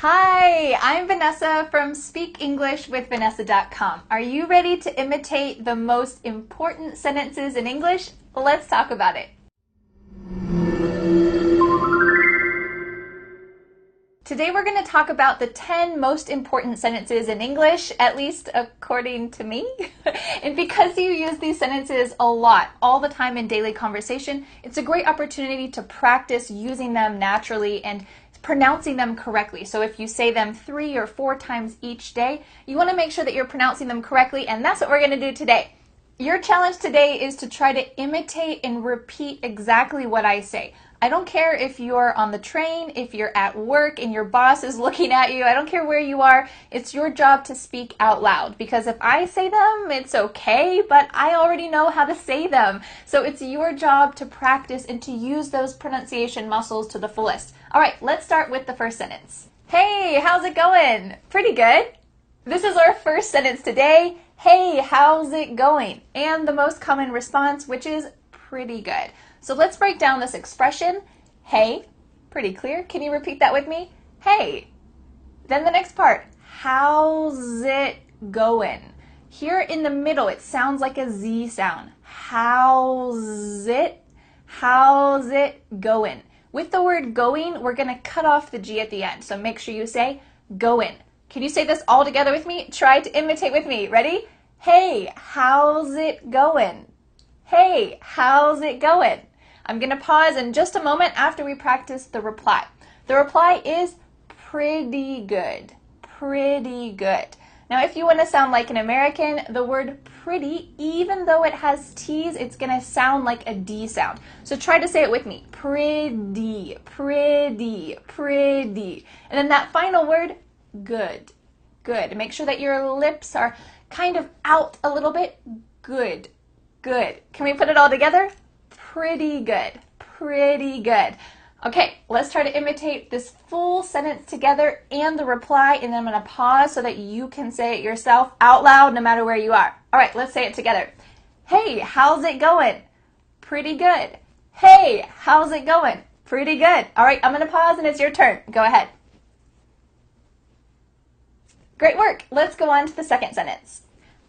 Hi, I'm Vanessa from SpeakEnglishWithVanessa.com. Are you ready to imitate the most important sentences in English? Let's talk about it. Today we're going to talk about the 10 most important sentences in English, at least according to me. And because you use these sentences a lot, all the time in daily conversation, it's a great opportunity to practice using them naturally and pronouncing them correctly. So if you say them 3 or 4 times each day, you want to make sure that you're pronouncing them correctly, and that's what we're going to do today. Your challenge today is to try to imitate and repeat exactly what I say. I don't care if you're on the train, if you're at work and your boss is looking at you. I don't care where you are. It's your job to speak out loud, because if I say them, it's okay, but I already know how to say them. So it's your job to practice and to use those pronunciation muscles to the fullest. All right, let's start with the first sentence. Hey, how's it going? Pretty good. This is our first sentence today. Hey, how's it going? And the most common response, which is pretty good. So let's break down this expression. Hey, pretty clear. Can you repeat that with me? Hey. Then the next part, how's it going? Here in the middle, it sounds like a Z sound. How's it going? With the word going, we're going to cut off the G at the end. So make sure you say going. Can you say this all together with me? Try to imitate with me. Ready? Hey, how's it going? Hey, how's it going? I'm going to pause in just a moment after we practice the reply. The reply is pretty good. Pretty good. Now, if you want to sound like an American, the word pretty, even though it has T's, it's going to sound like a D sound. So try to say it with me. Pretty, pretty, pretty. And then that final word, good. Good. Make sure that your lips are kind of out a little bit. Good. Good. Can we put it all together? Pretty good. Pretty good. Okay, let's try to imitate this full sentence together and the reply, and then I'm going to pause so that you can say it yourself out loud no matter where you are. All right, let's say it together. Hey, how's it going? Pretty good. Hey, how's it going? Pretty good. All right, I'm going to pause and it's your turn. Go ahead. Great work. Let's go on to the second sentence.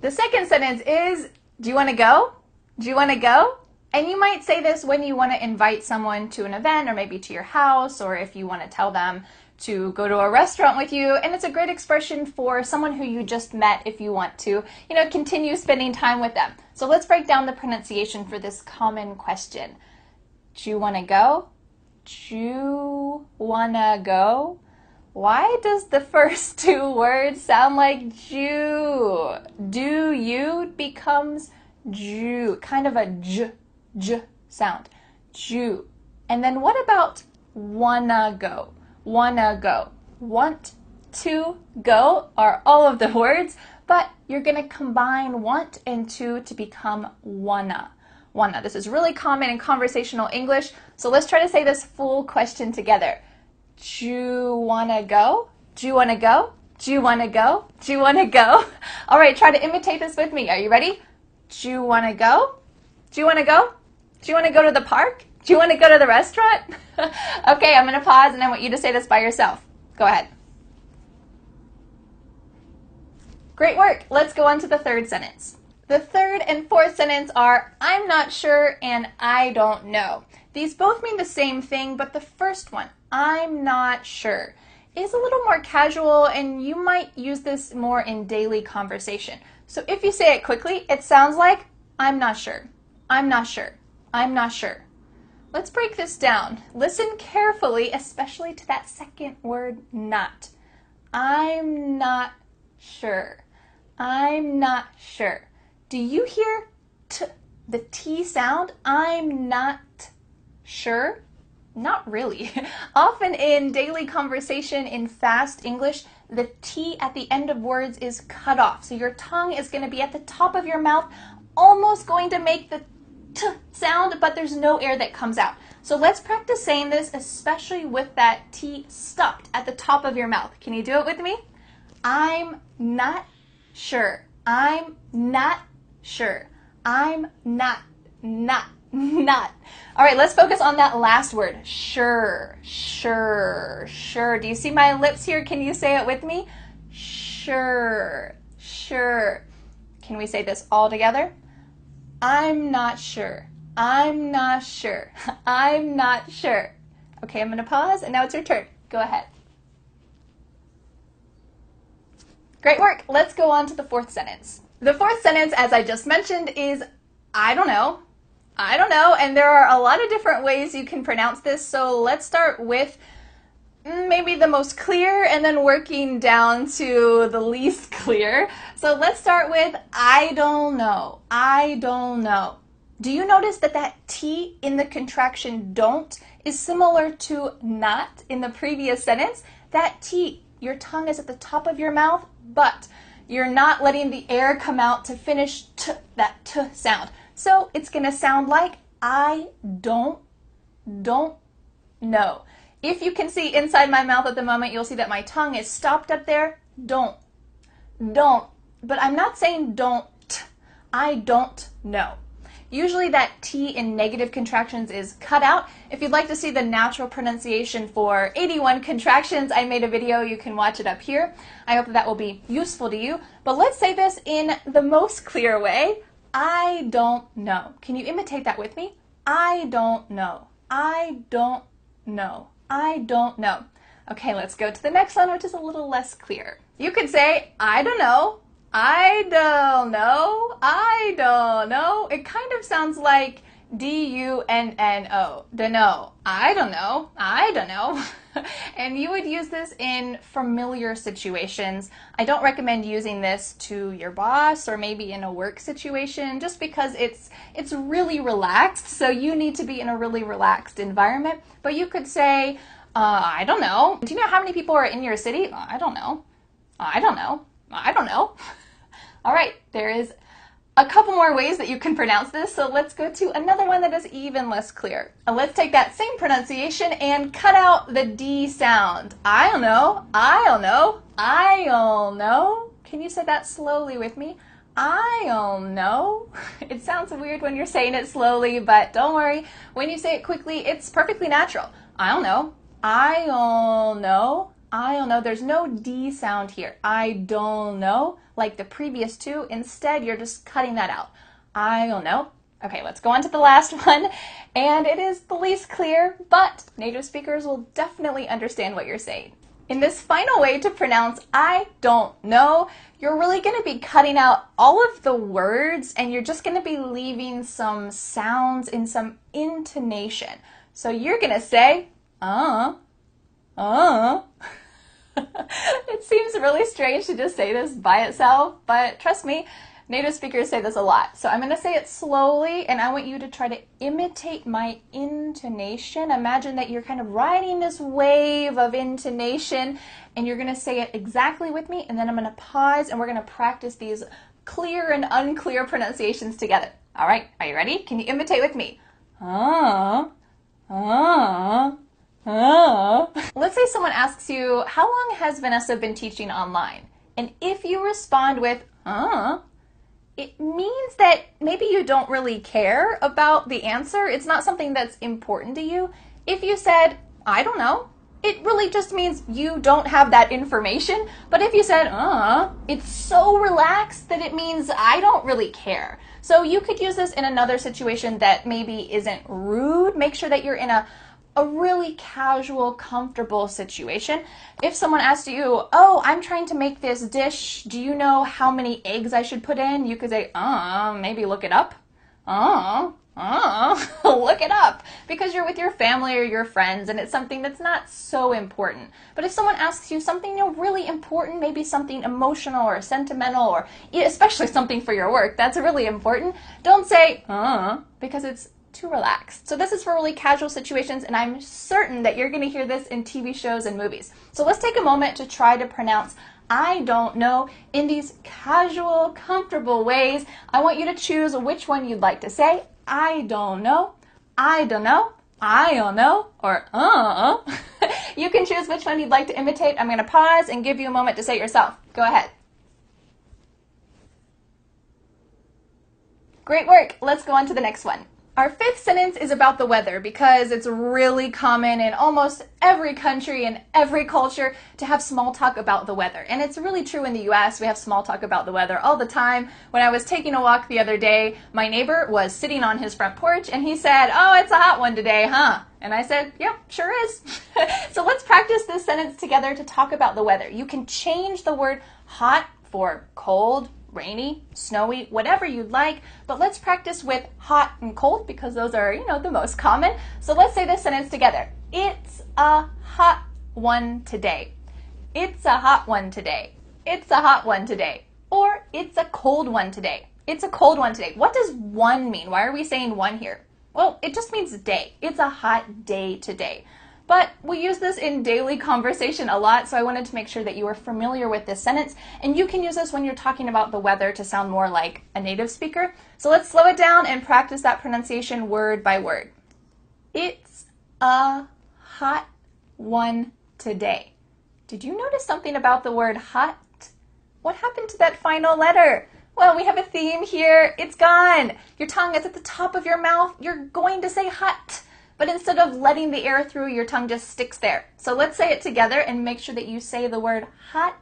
The second sentence is, do you want to go? Do you want to go? And you might say this when you want to invite someone to an event or maybe to your house, or if you want to tell them to go to a restaurant with you. And it's a great expression for someone who you just met if you want to, continue spending time with them. So let's break down the pronunciation for this common question. Do you want to go? Do you want to go? Why does the first 2 words sound like Jew? Do you becomes Jew, kind of a J sound. Jew. And then what about wanna go? Wanna go. Want to go are all of the words, but you're going to combine want and to become wanna. Wanna. This is really common in conversational English, so let's try to say this full question together. Do you wanna go? Do you wanna go? Do you wanna go? Do you wanna go? All right, try to imitate this with me. Are you ready? Do you wanna go? Do you wanna go? Do you want to go to the park? Do you want to go to the restaurant? Okay, I'm going to pause and I want you to say this by yourself. Go ahead. Great work. Let's go on to the third sentence. The third and fourth sentence are, I'm not sure and I don't know. These both mean the same thing, but the first one, I'm not sure, is a little more casual, and you might use this more in daily conversation. So if you say it quickly, it sounds like, I'm not sure. I'm not sure. I'm not sure. Let's break this down. Listen carefully, especially to that second word, not. I'm not sure. I'm not sure. Do you hear the T sound? I'm not sure? Not really. Often in daily conversation in fast English, the T at the end of words is cut off. So your tongue is going to be at the top of your mouth, almost going to make the T sound, but there's no air that comes out. So let's practice saying this, especially with that T stopped at the top of your mouth. Can you do it with me? I'm not sure. I'm not sure. I'm not Not. All right, let's focus on that last word. Sure, sure, sure. Do you see my lips here? Can you say it with me? Sure, sure. Can we say this all together? I'm not sure. I'm not sure. I'm not sure. Okay, I'm going to pause, and now it's your turn. Go ahead. Great work. Let's go on to the fourth sentence. The fourth sentence, as I just mentioned, is I don't know. I don't know, and there are a lot of different ways you can pronounce this, so let's start with maybe the most clear and then working down to the least clear. So let's start with I don't know. I don't know. Do you notice that that T in the contraction don't is similar to not in the previous sentence? That T, your tongue is at the top of your mouth, but you're not letting the air come out to finish that T sound. So it's going to sound like I don't know. If you can see inside my mouth at the moment, you'll see that my tongue is stopped up there. Don't. But I'm not saying don't. I don't know. Usually that T in negative contractions is cut out. If you'd like to see the natural pronunciation for 81 contractions, I made a video. You can watch it up here. I hope that will be useful to you. But let's say this in the most clear way. I don't know. Can you imitate that with me? I don't know. I don't know. I don't know. Okay, let's go to the next one, which is a little less clear. You could say, I don't know. I don't know. I don't know. It kind of sounds like D-U-N-N-O. Dunno. I don't know. I don't know. And you would use this in familiar situations. I don't recommend using this to your boss or maybe in a work situation just because it's really relaxed. So you need to be in a really relaxed environment. But you could say, I don't know. Do you know how many people are in your city? I don't know. I don't know. I don't know. All right, there is a couple more ways that you can pronounce this, so let's go to another one that is even less clear. Let's take that same pronunciation and cut out the D sound. I don't know. I don't know. I don't know. Can you say that slowly with me? I don't know. It sounds weird when you're saying it slowly, but don't worry. When you say it quickly, it's perfectly natural. I don't know. I don't know. I don't know. There's no D sound here. I don't know, like the previous two. Instead, you're just cutting that out. I don't know. Okay, let's go on to the last one. And it is the least clear, but native speakers will definitely understand what you're saying. In this final way to pronounce I don't know, you're really going to be cutting out all of the words and you're just going to be leaving some sounds in some intonation. So you're going to say, It seems really strange to just say this by itself, but trust me, native speakers say this a lot. So I'm going to say it slowly, and I want you to try to imitate my intonation. Imagine that you're kind of riding this wave of intonation, and you're going to say it exactly with me, and then I'm going to pause, and we're going to practice these clear and unclear pronunciations together. All right, are you ready? Can you imitate with me? Let's say someone asks you, how long has Vanessa been teaching online? And if you respond with, it means that maybe you don't really care about the answer. It's not something that's important to you. If you said, I don't know, it really just means you don't have that information. But if you said, it's so relaxed that it means I don't really care. So you could use this in another situation that maybe isn't rude. Make sure that you're in a really casual, comfortable situation. If someone asks you, oh, I'm trying to make this dish, do you know how many eggs I should put in? You could say, maybe look it up. Look it up, because you're with your family or your friends and it's something that's not so important. But if someone asks you something really important, maybe something emotional or sentimental or especially something for your work, that's really important, don't say, because it's too relaxed. So this is for really casual situations, and I'm certain that you're going to hear this in TV shows and movies. So let's take a moment to try to pronounce I don't know in these casual, comfortable ways. I want you to choose which one you'd like to say. I don't know, I don't know, I don't know, or You can choose which one you'd like to imitate. I'm going to pause and give you a moment to say it yourself. Go ahead. Great work. Let's go on to the next one. Our fifth sentence is about the weather because it's really common in almost every country and every culture to have small talk about the weather. And it's really true in the US. We have small talk about the weather all the time. When I was taking a walk the other day, my neighbor was sitting on his front porch and he said, "Oh, it's a hot one today, huh?" And I said, "Yep, sure is." So let's practice this sentence together to talk about the weather. You can change the word hot for cold, rainy, snowy, whatever you'd like, but let's practice with hot and cold because those are, the most common. So let's say this sentence together. It's a hot one today. It's a hot one today. It's a hot one today. Or it's a cold one today. It's a cold one today. What does one mean? Why are we saying one here? Well, it just means day. It's a hot day today. But we use this in daily conversation a lot, so I wanted to make sure that you are familiar with this sentence, and you can use this when you're talking about the weather to sound more like a native speaker. So let's slow it down and practice that pronunciation word by word. It's a hot one today. Did you notice something about the word hot? What happened to that final letter? Well, we have a theme here. It's gone. Your tongue is at the top of your mouth. You're going to say hot. But instead of letting the air through, your tongue just sticks there. So let's say it together and make sure that you say the word hot